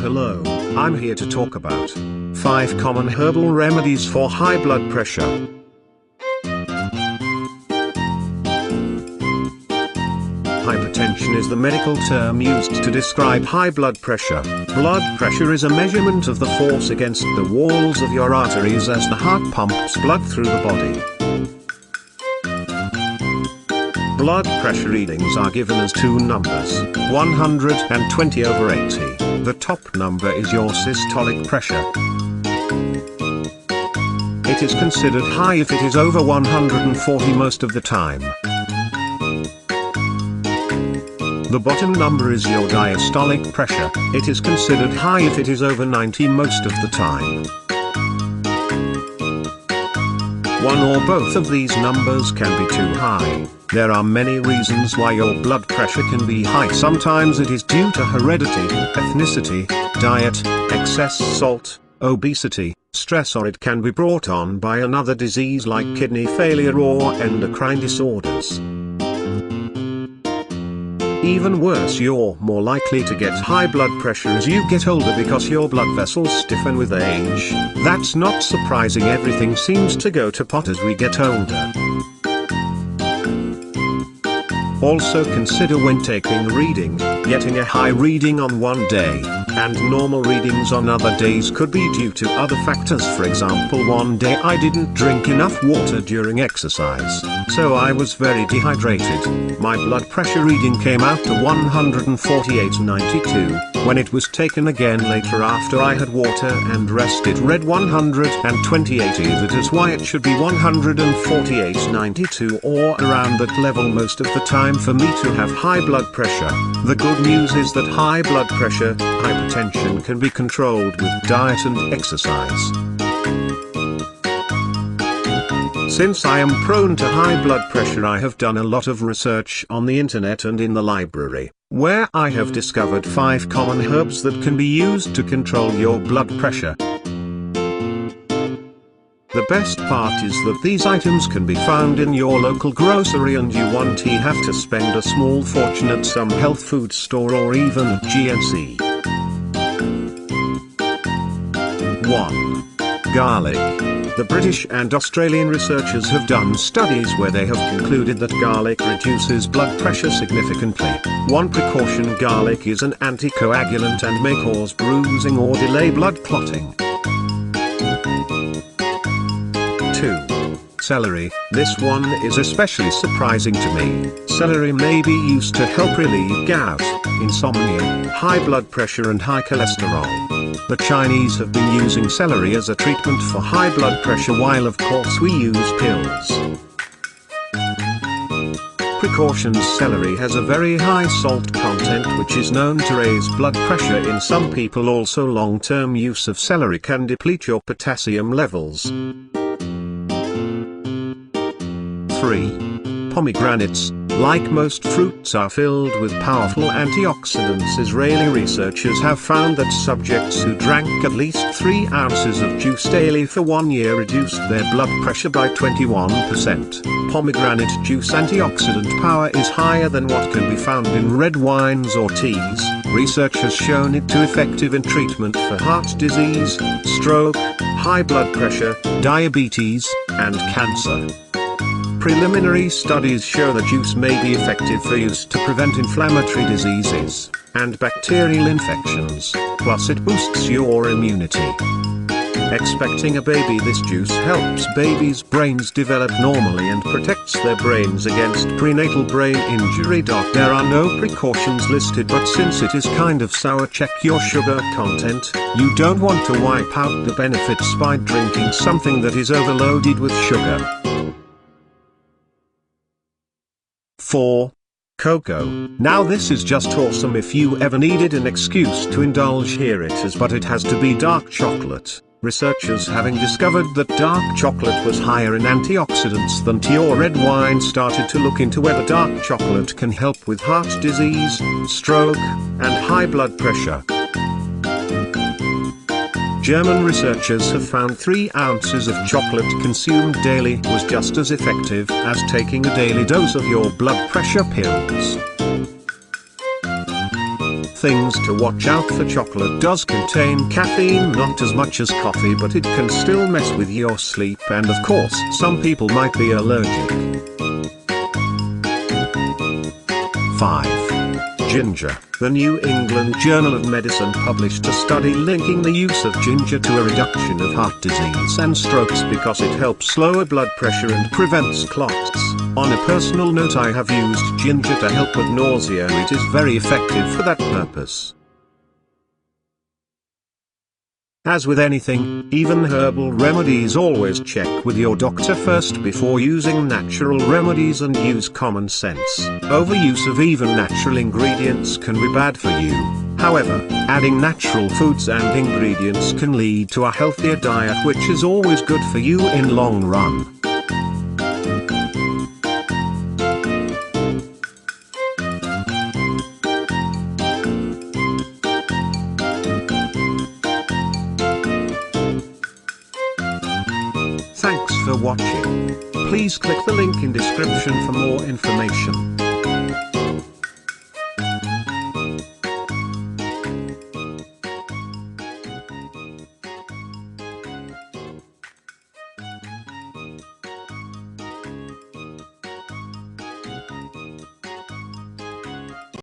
Hello, I'm here to talk about 5 common herbal remedies for high blood pressure. Hypertension is the medical term used to describe high blood pressure. Blood pressure is a measurement of the force against the walls of your arteries as the heart pumps blood through the body. Blood pressure readings are given as two numbers, 120/80. The top number is your systolic pressure. It is considered high if it is over 140 most of the time. The bottom number is your diastolic pressure. It is considered high if it is over 90 most of the time. One or both of these numbers can be too high. There are many reasons why your blood pressure can be high. Sometimes it is due to heredity, ethnicity, diet, excess salt, obesity, stress, or it can be brought on by another disease like kidney failure or endocrine disorders. Even worse, you're more likely to get high blood pressure as you get older because your blood vessels stiffen with age. That's not surprising, everything seems to go to pot as we get older. Also consider when taking a reading, getting a high reading on one day, and normal readings on other days could be due to other factors. For example, one day I didn't drink enough water during exercise, so I was very dehydrated. My blood pressure reading came out to 148/92. When it was taken again later after I had water and rest, it read 120/80. That is why it should be 148/92 or around that level most of the time for me to have high blood pressure. The good news is that high blood pressure, hypertension, can be controlled with diet and exercise. Since I am prone to high blood pressure, I have done a lot of research on the internet and in the library, where I have discovered 5 common herbs that can be used to control your blood pressure. The best part is that these items can be found in your local grocery and you won't have to spend a small fortune at some health food store or even at GNC. 1. Garlic. The British and Australian researchers have done studies where they have concluded that garlic reduces blood pressure significantly. One precaution: garlic is an anticoagulant and may cause bruising or delay blood clotting. 2. Celery. This one is especially surprising to me. Celery may be used to help relieve gout, insomnia, high blood pressure and high cholesterol. The Chinese have been using celery as a treatment for high blood pressure, while of course we use pills. Precautions: celery has a very high salt content which is known to raise blood pressure in some people. Also, long-term use of celery can deplete your potassium levels. 3. Pomegranates. Like most fruits are filled with powerful antioxidants. Israeli researchers have found that subjects who drank at least 3 ounces of juice daily for 1 year reduced their blood pressure by 21%. Pomegranate juice antioxidant power is higher than what can be found in red wines or teas. Research has shown it to be effective in treatment for heart disease, stroke, high blood pressure, diabetes, and cancer. Preliminary studies show the juice may be effective for use to prevent inflammatory diseases and bacterial infections, plus it boosts your immunity. Expecting a baby: this juice helps babies' brains develop normally and protects their brains against prenatal brain injury. There are no precautions listed, but since it is kind of sour, check your sugar content. You don't want to wipe out the benefits by drinking something that is overloaded with sugar. 4. Cocoa. Now this is just awesome. If you ever needed an excuse to indulge, here it is, but it has to be dark chocolate. Researchers, having discovered that dark chocolate was higher in antioxidants than tea or red wine, started to look into whether dark chocolate can help with heart disease, stroke, and high blood pressure. German researchers have found 3 ounces of chocolate consumed daily was just as effective as taking a daily dose of your blood pressure pills. things to watch out for: chocolate does contain caffeine, not as much as coffee, but it can still mess with your sleep, and of course some people might be allergic. 5. Ginger. The New England Journal of Medicine published a study linking the use of ginger to a reduction of heart disease and strokes because it helps lower blood pressure and prevents clots. On a personal note, I have used ginger to help with nausea. It is very effective for that purpose. As with anything, even herbal remedies, always check with your doctor first before using natural remedies and use common sense. Overuse of even natural ingredients can be bad for you. However, adding natural foods and ingredients can lead to a healthier diet, which is always good for you in long run. Thanks for watching. Please click the link in description for more information.